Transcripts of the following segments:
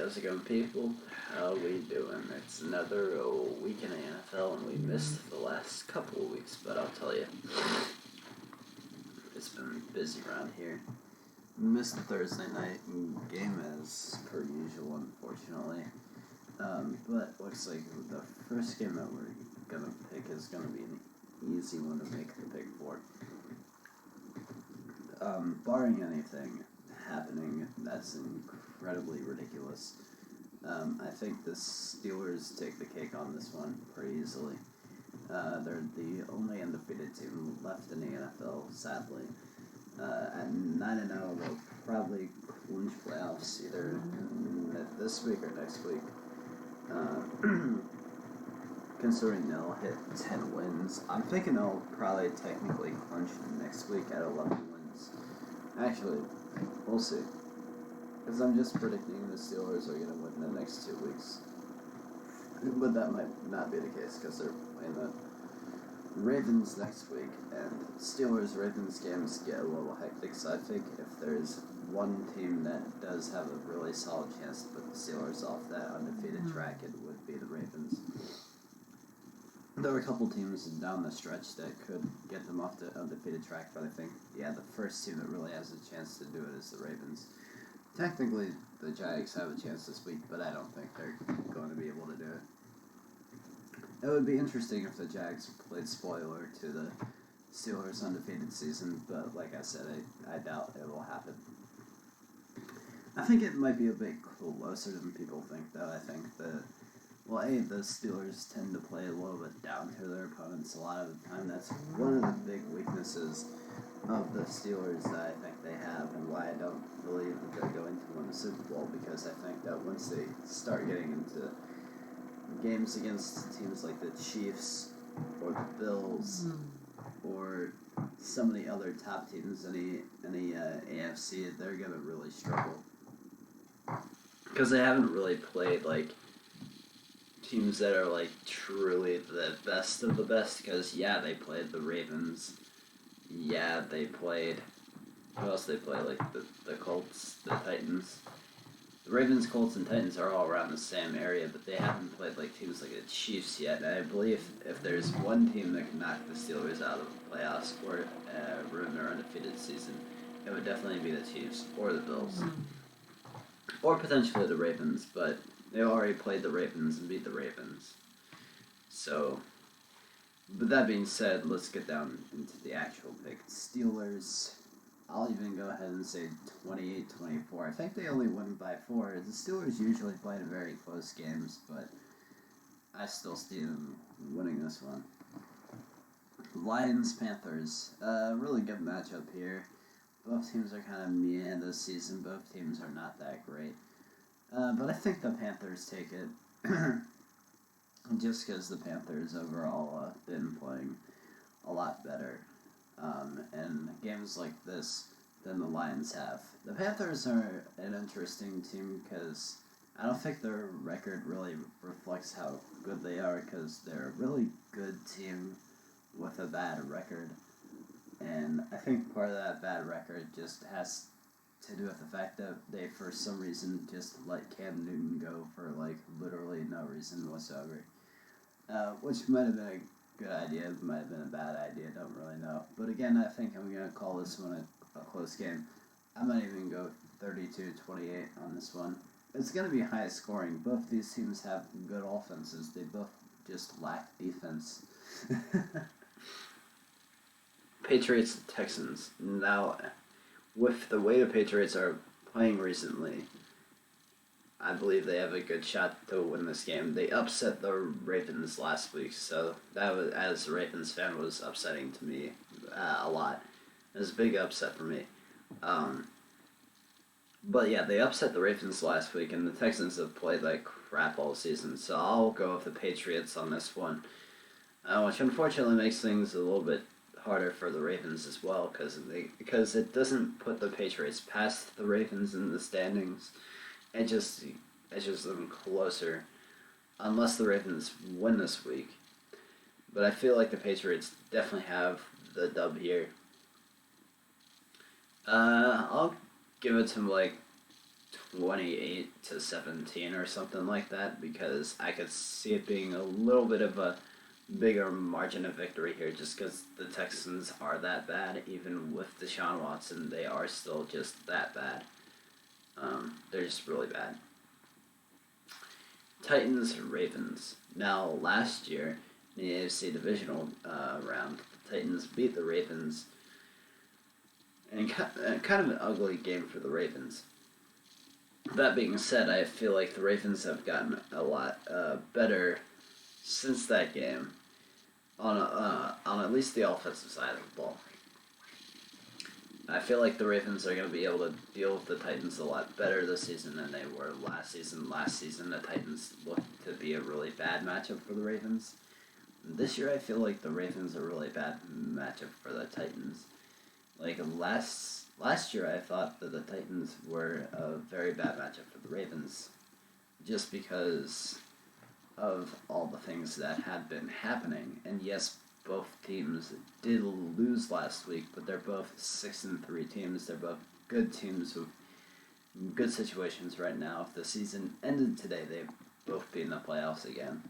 How's it going, people? How we doing? It's another week in the NFL, and we missed the last couple of weeks, but I'll tell you, it's been busy around here. Missed the Thursday night game as per usual, unfortunately. But looks like the first game that we're gonna pick is gonna be an easy one to make the pick for. Barring anything happening that's incredibly ridiculous, I think the Steelers take the cake on this one pretty easily. They're the only undefeated team left in the NFL, sadly. At 9-0, they'll probably clinch playoffs either this week or next week. Considering they'll hit 10 wins, I'm thinking they'll probably technically clinch next week at 11 wins. Actually, we'll see. Because I'm just predicting the Steelers are going to win the next 2 weeks. But that might not be the case because they're playing the Ravens next week. And Steelers-Ravens games get a little hectic. So I think if there's one team that does have a really solid chance to put the Steelers off that undefeated track, it would be the Ravens. There are a couple teams down the stretch that could get them off the undefeated track, but I think, the first team that really has a chance to do it is the Ravens. Technically, the Jags have a chance this week, but I don't think they're going to be able to do it. It would be interesting if the Jags played spoiler to the Steelers' undefeated season, but like I said, I doubt it will happen. I think it might be a bit closer than people think, though. I think the Steelers tend to play a little bit down to their opponents a lot of the time. That's one of the big weaknesses of the Steelers that I think they have, and why I don't believe that they're going to win the Super Bowl, because I think that once they start getting into games against teams like the Chiefs or the Bills or some of the other top teams in the AFC, they're going to really struggle. Because they haven't really played, teams that are, truly the best of the best, because, they played the Ravens. They played... Who else they play? The Colts, the Titans. The Ravens, Colts, and Titans are all around the same area, but they haven't played, teams like the Chiefs yet. And I believe if there's one team that can knock the Steelers out of the playoffs or ruin their undefeated season, it would definitely be the Chiefs or the Bills. Or potentially the Ravens, but they already played the Ravens and beat the Ravens. So, with that being said, let's get down into the actual pick. Steelers, I'll even go ahead and say 28-24. I think they only win by 4. The Steelers usually play in very close games, but I still see them winning this one. Lions, Panthers, really good matchup here. Both teams are kind of meh this season. Both teams are not that great. But I think the Panthers take it. Just because the Panthers overall have been playing a lot better in games like this than the Lions have. The Panthers are an interesting team because I don't think their record really reflects how good they are, because they're a really good team with a bad record. And I think part of that bad record just has to do with the fact that they, for some reason, just let Cam Newton go for, literally no reason whatsoever. Which might have been a good idea, might have been a bad idea, don't really know. But again, I think I'm going to call this one a close game. I might even go 32-28 on this one. It's going to be high scoring. Both these teams have good offenses. They both just lack defense. Patriots, Texans. Now, with the way the Patriots are playing recently, I believe they have a good shot to win this game. They upset the Ravens last week, so that was, as a Ravens fan, was upsetting to me a lot. It was a big upset for me. But yeah, they upset the Ravens last week, and the Texans have played like crap all season, so I'll go with the Patriots on this one, which unfortunately makes things a little bit harder for the Ravens as well, because it doesn't put the Patriots past the Ravens in the standings. It just them closer, unless the Ravens win this week. But I feel like the Patriots definitely have the dub here. I'll give it to 28-17 or something like that, because I could see it being a little bit of a bigger margin of victory here, just because the Texans are that bad. Even with Deshaun Watson, they are still just that bad. They're just really bad. Titans, Ravens. Now, last year, in the AFC Divisional round, the Titans beat the Ravens, and kind of an ugly game for the Ravens. That being said, I feel like the Ravens have gotten a lot better since that game on at least the offensive side of the ball. I feel like the Ravens are going to be able to deal with the Titans a lot better this season than they were last season. Last season, the Titans looked to be a really bad matchup for the Ravens. This year, I feel like the Ravens are a really bad matchup for the Titans. Like, last year, I thought that the Titans were a very bad matchup for the Ravens, just because of all the things that had been happening. And yes, both teams did lose last week, but they're both 6-3 teams. They're both good teams with good situations right now. If the season ended today, they'd both be in the playoffs again.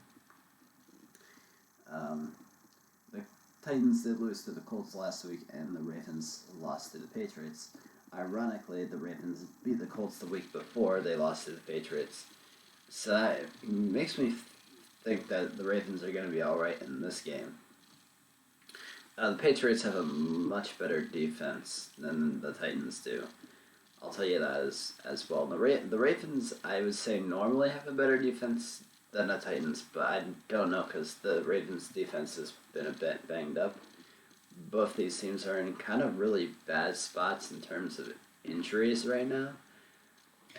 The Titans did lose to the Colts last week, and the Ravens lost to the Patriots. Ironically, the Ravens beat the Colts the week before they lost to the Patriots. So that makes me think that the Ravens are going to be alright in this game. The Patriots have a much better defense than the Titans do. I'll tell you that as well. The Ravens, I would say, normally have a better defense than the Titans, but I don't know, because the Ravens' defense has been a bit banged up. Both these teams are in kind of really bad spots in terms of injuries right now.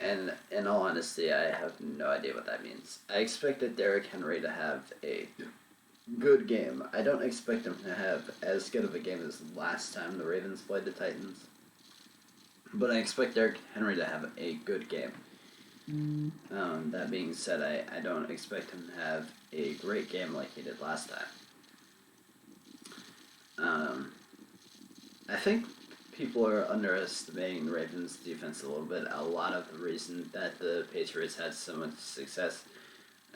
And in all honesty, I have no idea what that means. I expected Derrick Henry to have a good game. I don't expect him to have as good of a game as last time the Ravens played the Titans. But I expect Derrick Henry to have a good game. That being said, I don't expect him to have a great game like he did last time. I think people are underestimating the Ravens' defense a little bit. A lot of the reason that the Patriots had so much success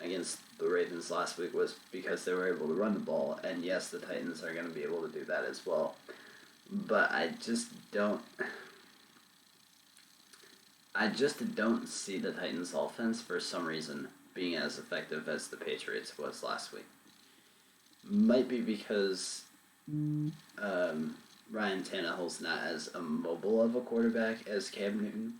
against the Ravens last week was because they were able to run the ball, and yes, the Titans are going to be able to do that as well. But I just don't see the Titans' offense, for some reason, being as effective as the Patriots was last week. Might be because Ryan Tannehill's not as immobile of a quarterback as Cam Newton.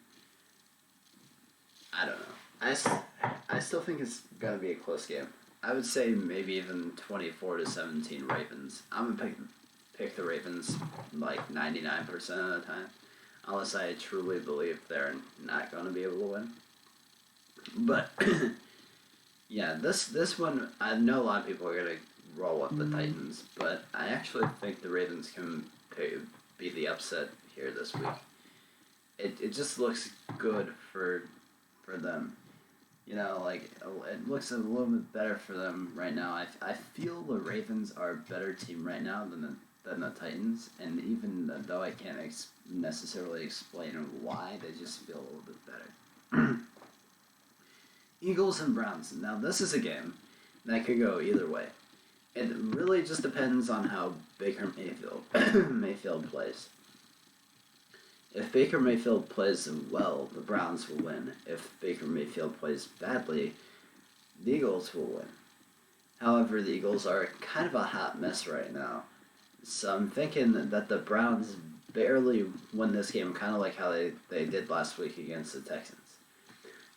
I don't know. I still think it's going to be a close game. I would say maybe even 24-17 Ravens. I'm going to pick the Ravens like 99% of the time, unless I truly believe they're not going to be able to win. But, yeah, this one, I know a lot of people are going to roll up the Titans, but I actually think the Ravens can be the upset here this week. It just looks good for them. You know, like, it looks a little bit better for them right now. I feel the Ravens are a better team right now than the Titans, and even though I can't necessarily explain why, they just feel a little bit better. Eagles and Browns. Now, this is a game that could go either way. It really just depends on how Baker Mayfield plays. If Baker Mayfield plays well, the Browns will win. If Baker Mayfield plays badly, the Eagles will win. However, the Eagles are kind of a hot mess right now. So I'm thinking that the Browns barely win this game, kind of like how they did last week against the Texans.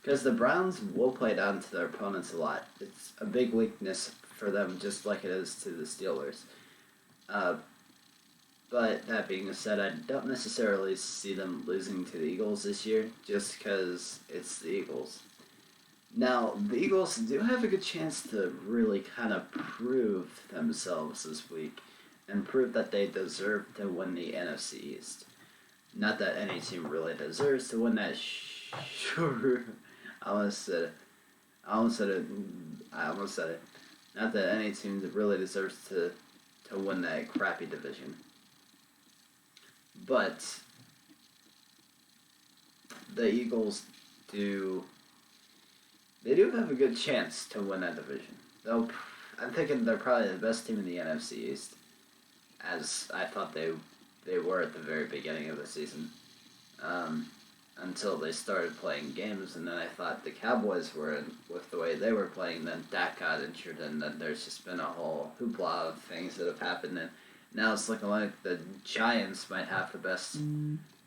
Because the Browns will play down to their opponents a lot. It's a big weakness for them, just like it is to the Steelers. But that being said, I don't necessarily see them losing to the Eagles this year, just because it's the Eagles. Now, the Eagles do have a good chance to really kind of prove themselves this week, and prove that they deserve to win the NFC East. Not that any team really deserves to win that. I almost said it. Not that any team really deserves to win that crappy division. But the Eagles do have a good chance to win that division. Though I'm thinking they're probably the best team in the NFC East, as I thought they were at the very beginning of the season. Until they started playing games, and then I thought the Cowboys were, with the way they were playing, then Dak got injured, and then there's just been a whole hoopla of things that have happened, and now it's looking like the Giants might have the best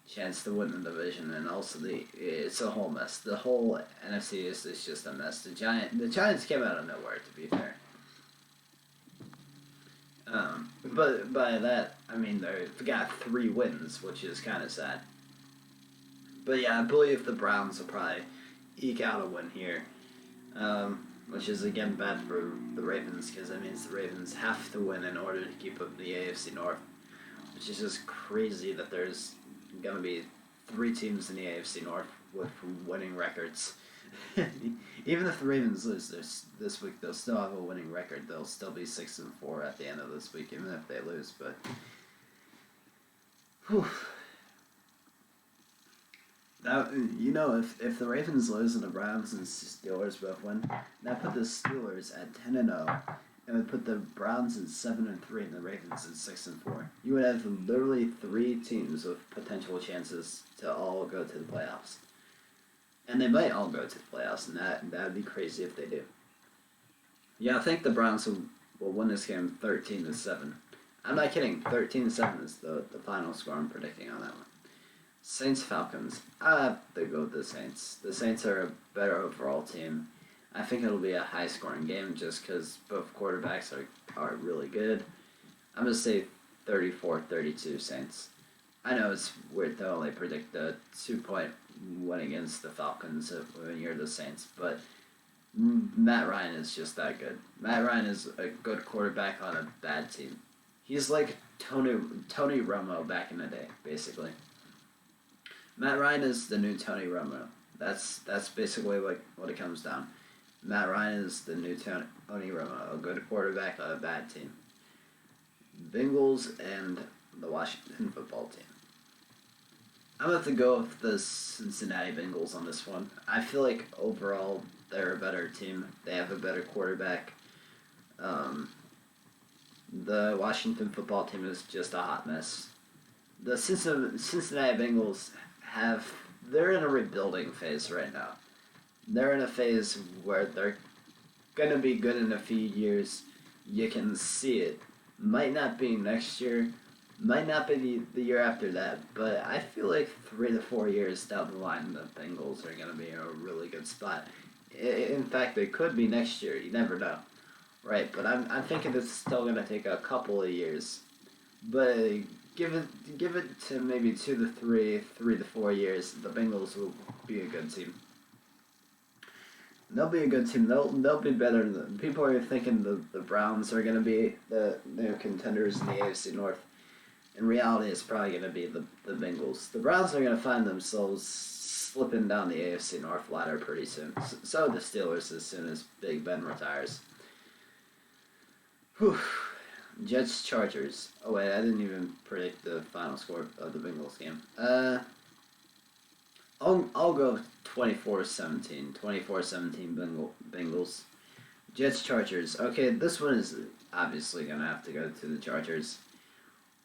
chance to win the division, and also it's a whole mess. The whole NFC is just a mess. The Giants came out of nowhere, to be fair. But by that, I mean they've got 3 wins, which is kind of sad. But yeah, I believe the Browns will probably eke out a win here, which is again bad for the Ravens because that means the Ravens have to win in order to keep up the AFC North, which is just crazy that there's going to be 3 teams in the AFC North with winning records. Even if the Ravens lose this week, they'll still have a winning record. They'll still be 6-4 at the end of this week, even if they lose. But whew. Now, if the Ravens lose and the Browns and Steelers both win, that put the Steelers at 10-0, and would put the Browns at 7-3 and the Ravens at 6-4. You would have literally 3 teams with potential chances to all go to the playoffs, and they might all go to the playoffs, and that would be crazy if they do. Yeah, I think the Browns will win this game 13-7. I'm not kidding. 13-7 is the final score I'm predicting on that one. Saints Falcons. I have to go with the Saints. The Saints are a better overall team. I think it'll be a high scoring game just because both quarterbacks are really good. I'm going to say 34-32 Saints. I know it's weird to only predict the 2-point win against the Falcons when you're the Saints, but Matt Ryan is just that good. Matt Ryan is a good quarterback on a bad team. He's like Tony Romo back in the day, basically. Matt Ryan is the new Tony Romo. That's basically what it comes down. Matt Ryan is the new Tony Romo, a good quarterback on a bad team. Bengals and the Washington football team. I'm going to have to go with the Cincinnati Bengals on this one. I feel like overall they're a better team. They have a better quarterback. The Washington football team is just a hot mess. The Cincinnati Bengals they're in a rebuilding phase right now. They're in a phase where they're going to be good in a few years. You can see it. Might not be next year. Might not be the year after that. But I feel like 3 to 4 years down the line, the Bengals are going to be in a really good spot. In fact, they could be next year. You never know. Right, but I'm thinking it's still going to take a couple of years. But give it to maybe 2 to 3 to 4 years, the Bengals will be a good team. They'll be a good team. They'll be better than people are thinking the Browns are going to be the new contenders in the AFC North. In reality, it's probably going to be the Bengals. The Browns are going to find themselves slipping down the AFC North ladder pretty soon. So the Steelers as soon as Big Ben retires. Whew. Jets Chargers. Oh wait, I didn't even predict the final score of the Bengals game. I'll go 24-17. 24-17 Bengals. Jets Chargers. Okay, this one is obviously gonna have to go to the Chargers.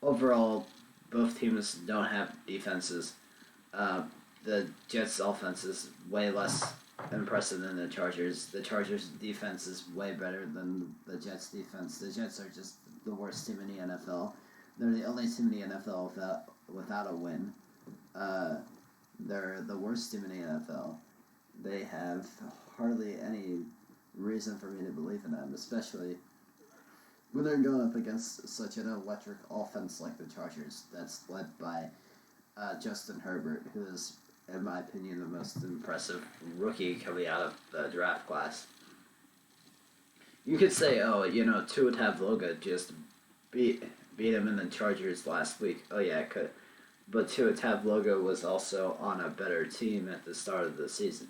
Overall, both teams don't have defenses. The Jets' offense is way less impressive than the Chargers. The Chargers' defense is way better than the Jets' defense. The Jets are just the worst team in the NFL. They're the only team in the NFL without a win. They're the worst team in the NFL. They have hardly any reason for me to believe in them, especially when they're going up against such an electric offense like the Chargers that's led by Justin Herbert, who is, in my opinion, the most impressive rookie coming out of the draft class. You could say, Tua Tagovailoa just beat him in the Chargers last week. Oh yeah, it could. But Tua Tagovailoa was also on a better team at the start of the season.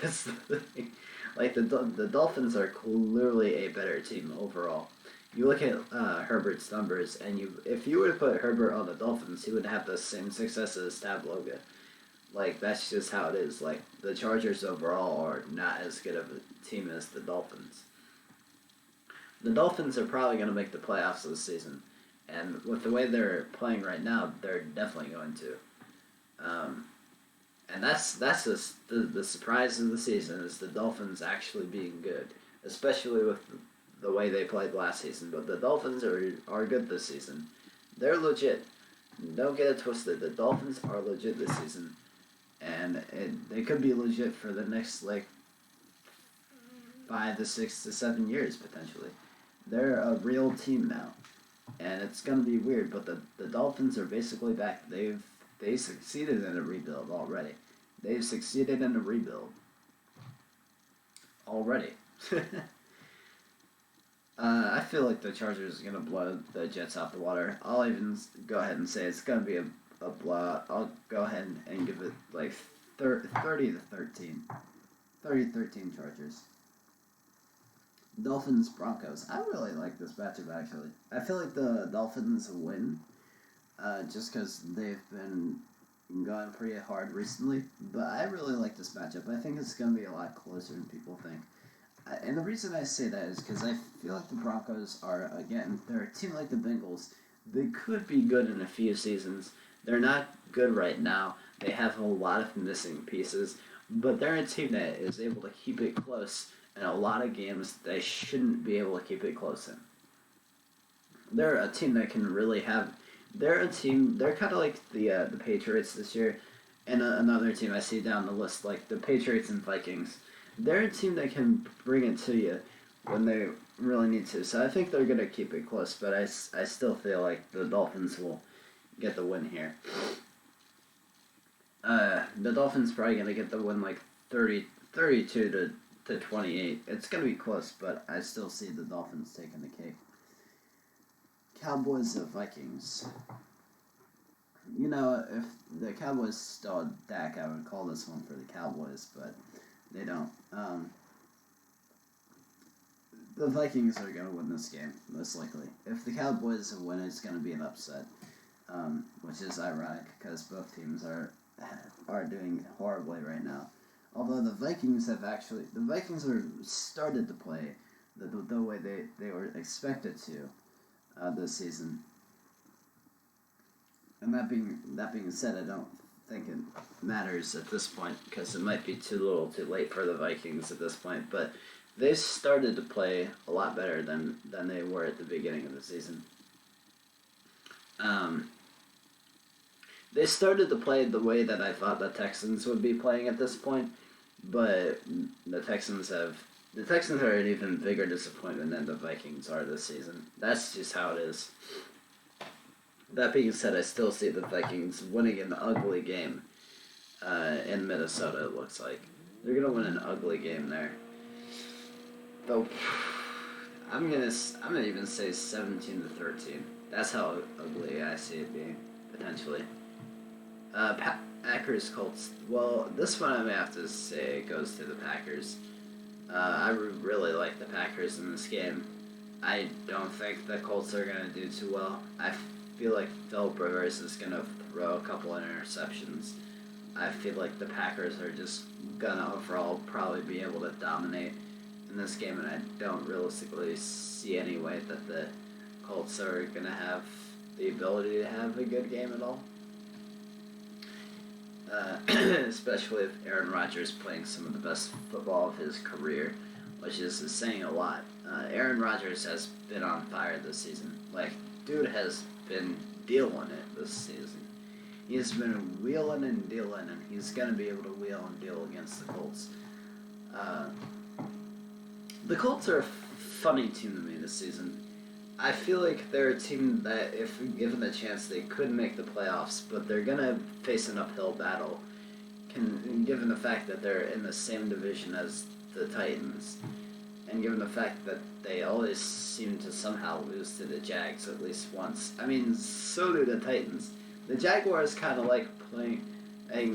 That's the thing. Like, the Dolphins are clearly a better team overall. You look at Herbert's numbers, and if you were to put Herbert on the Dolphins, he would have the same success as Tagovailoa. Like, that's just how it is. Like, the Chargers overall are not as good of a team as the Dolphins. The Dolphins are probably going to make the playoffs this season. And with the way they're playing right now, they're definitely going to. And that's just the surprise of the season is the Dolphins actually being good, especially with the way they played last season. But the Dolphins are good this season. They're legit. Don't get it twisted. The Dolphins are legit this season. And they could be legit for the next, 5 to 6 to 7 years, potentially. They're a real team now. And it's going to be weird, but the Dolphins are basically back. They succeeded in a rebuild already. They've succeeded in a rebuild already. I feel like the Chargers are going to blow the Jets out the water. I'll even go ahead and say it's going to be a blowout. I'll go ahead and give it 30 to 13. 30-13 Chargers. Dolphins, Broncos. I really like this matchup, actually. I feel like the Dolphins win, just because they've been going pretty hard recently. But I really like this matchup. I think it's going to be a lot closer than people think. And the reason I say that is because I feel like the Broncos are, again, they're a team like the Bengals. They could be good in a few seasons. They're not good right now. They have a lot of missing pieces. But they're a team that is able to keep it close in a lot of games they shouldn't be able to keep it close in. They're a team that can really have... They're kind of like the Patriots this year, and another team I see down the list, like the Patriots and Vikings. They're a team that can bring it to you when they really need to. So I think they're going to keep it close, but I still feel like the Dolphins will get the win here. The Dolphins probably going to get the win 32 to 28. It's going to be close, but I still see the Dolphins taking the cake. Cowboys and Vikings. If the Cowboys still had Dak, I would call this one for the Cowboys, but they don't. The Vikings are going to win this game, most likely. If the Cowboys win, it's going to be an upset, which is ironic because both teams are doing horribly right now. Although the Vikings are started to play the way they were expected to this season. And that being said, I don't think it matters at this point because it might be too little too late for the Vikings at this point, but they started to play a lot better than they were at the beginning of the season. They started to play the way that I thought the Texans would be playing at this point, but the Texans are an even bigger disappointment than the Vikings are this season. That's just how it is. That being said, I still see the Vikings winning an ugly game in Minnesota, it looks like. They're going to win an ugly game there. Though, I'm gonna even say 17 to 13. That's how ugly I see it being, potentially. Packers, Colts. Well, this one I may have to say goes to the Packers. I really like the Packers in this game. I don't think the Colts are going to do too well. I feel like Philip Rivers is going to throw a couple interceptions. I feel like the Packers are just going to overall probably be able to dominate in this game, and I don't realistically see any way that the Colts are going to have the ability to have a good game at all. Especially if Aaron Rodgers playing some of the best football of his career, which is saying a lot. Aaron Rodgers has been on fire this season. Dude has been dealing it this season. He's been wheeling and dealing, and he's going to be able to wheel and deal against the Colts. The Colts are a funny team to me this season. I feel like they're a team that, if given the chance, they could make the playoffs, but they're going to face an uphill battle, given the fact that they're in the same division as the Titans, and given the fact that they always seem to somehow lose to the Jags at least once. I mean, so do the Titans. The Jaguars kind of like playing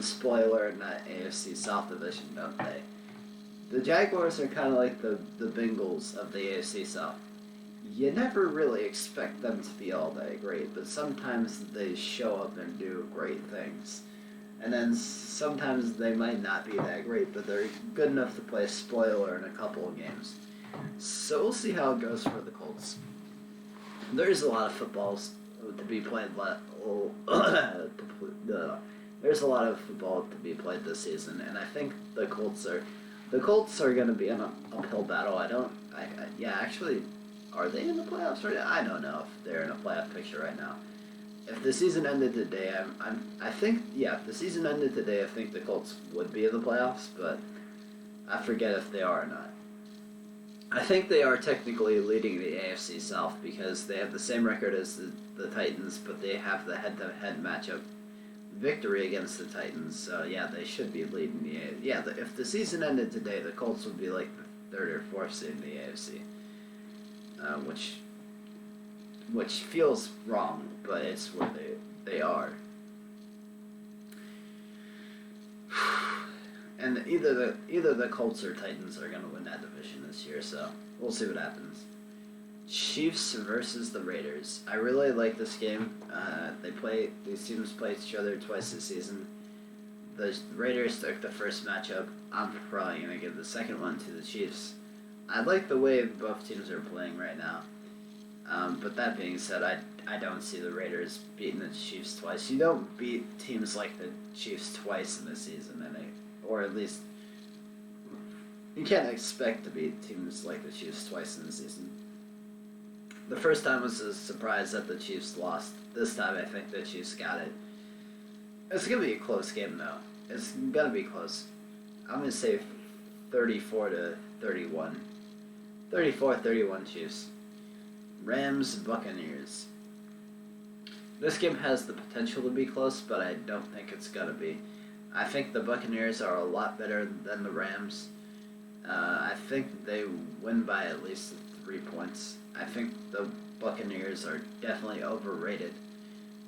spoiler in that AFC South division, don't they? The Jaguars are kind of like the Bengals of the AFC South. You never really expect them to be all that great, but sometimes they show up and do great things. And then sometimes they might not be that great, but they're good enough to play spoiler in a couple of games. So we'll see how it goes for the Colts. There's a lot of footballs to be played. There's a lot of football to be played this season, and I think the Colts are going to be in an uphill battle. Actually, are they in the playoffs right now? I don't know if they're in a playoff picture right now. If the season ended today, if the season ended today, I think the Colts would be in the playoffs, but I forget if they are or not. I think they are technically leading the AFC South because they have the same record as the Titans, but they have the head-to-head matchup victory against the Titans. So yeah, they should be leading the AFC. Yeah, if the season ended today, the Colts would be like the third or fourth seed in the AFC, which feels wrong, but it's where they are. And either the Colts or Titans are going to win that division this year, so we'll see what happens. Chiefs versus the Raiders. I really like this game. These teams play each other twice this season. The Raiders took the first matchup. I'm probably going to give the second one to the Chiefs. I like the way both teams are playing right now. But that being said, I don't see the Raiders beating the Chiefs twice. You don't beat teams like the Chiefs twice in the season, or at least you can't expect to beat teams like the Chiefs twice in the season. The first time was a surprise that the Chiefs lost. This time I think the Chiefs got it. It's going to be a close game, though. It's going to be close. I'm going to say 34-31. 34-31 Chiefs. Rams, Buccaneers. This game has the potential to be close, but I don't think it's going to be. I think the Buccaneers are a lot better than the Rams. I think they win by at least 3 points. I think the Buccaneers are definitely overrated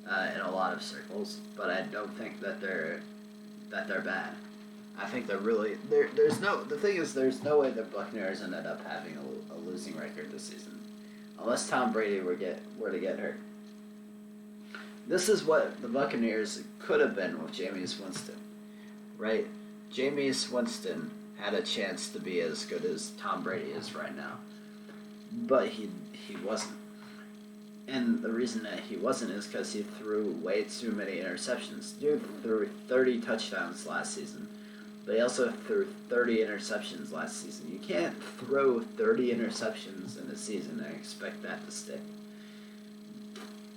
in a lot of circles, but I don't think that they're bad. I think they're really the thing is there's no way the Buccaneers ended up having a losing record this season, unless Tom Brady were to get hurt. This is what the Buccaneers could have been with Jameis Winston, right? Jameis Winston had a chance to be as good as Tom Brady is right now, but he wasn't. And the reason that he wasn't is because he threw way too many interceptions. Dude threw 30 touchdowns last season, but he also threw 30 interceptions last season. You can't throw 30 interceptions in a season and expect that to stick.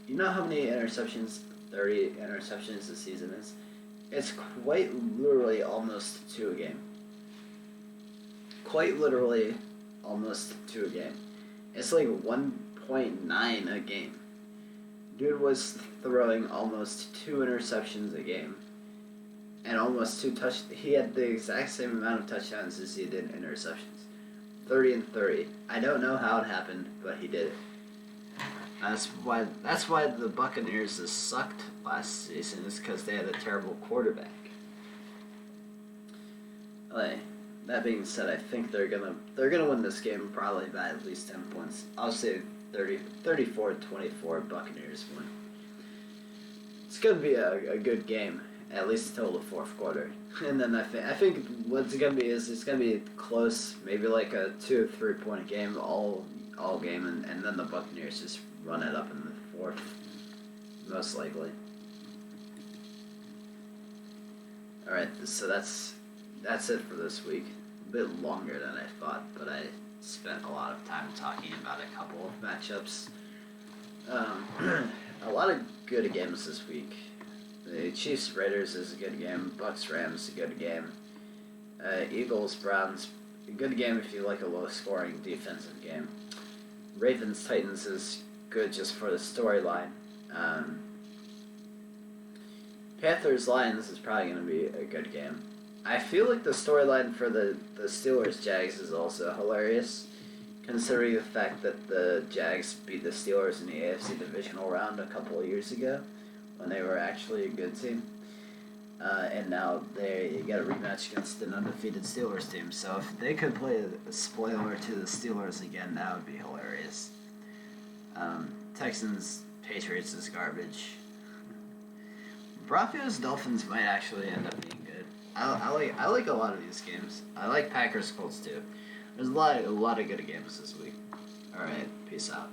You know how many interceptions 30 interceptions a season is? It's quite literally almost 2 a game. Quite literally almost 2 a game. It's like 1.9 a game. Dude was throwing almost 2 interceptions a game. And almost 2 he had the exact same amount of touchdowns as he did interceptions. 30 and 30. I don't know how it happened, but he did it. That's why the Buccaneers has sucked last season, is because they had a terrible quarterback. That being said, I think they're gonna win this game probably by at least 10 points. I'll say 34-24 Buccaneers win. It's gonna be a good game, at least until the fourth quarter. And then I think what's it gonna be is it's gonna be close, maybe like a 2 or 3 point game all game, and then the Buccaneers just run it up in the fourth, most likely. Alright, so that's it for this week. A bit longer than I thought, but I spent a lot of time talking about a couple of matchups. A lot of good games this week. The Chiefs-Raiders is a good game. Bucks-Rams, a good game. Eagles-Browns, a good game if you like a low-scoring defensive game. Ravens-Titans is good just for the storyline. Panthers-Lions is probably going to be a good game. I feel like the storyline for the Steelers-Jags is also hilarious, considering the fact that the Jags beat the Steelers in the AFC divisional round a couple of years ago, when they were actually a good team. And now they get a rematch against an undefeated Steelers team. So if they could play a spoiler to the Steelers again, that would be hilarious. Texans, Patriots is garbage. Broncos Dolphins might actually end up being good. I like a lot of these games. I like Packers Colts too. There's a lot of good games this week. All right, peace out.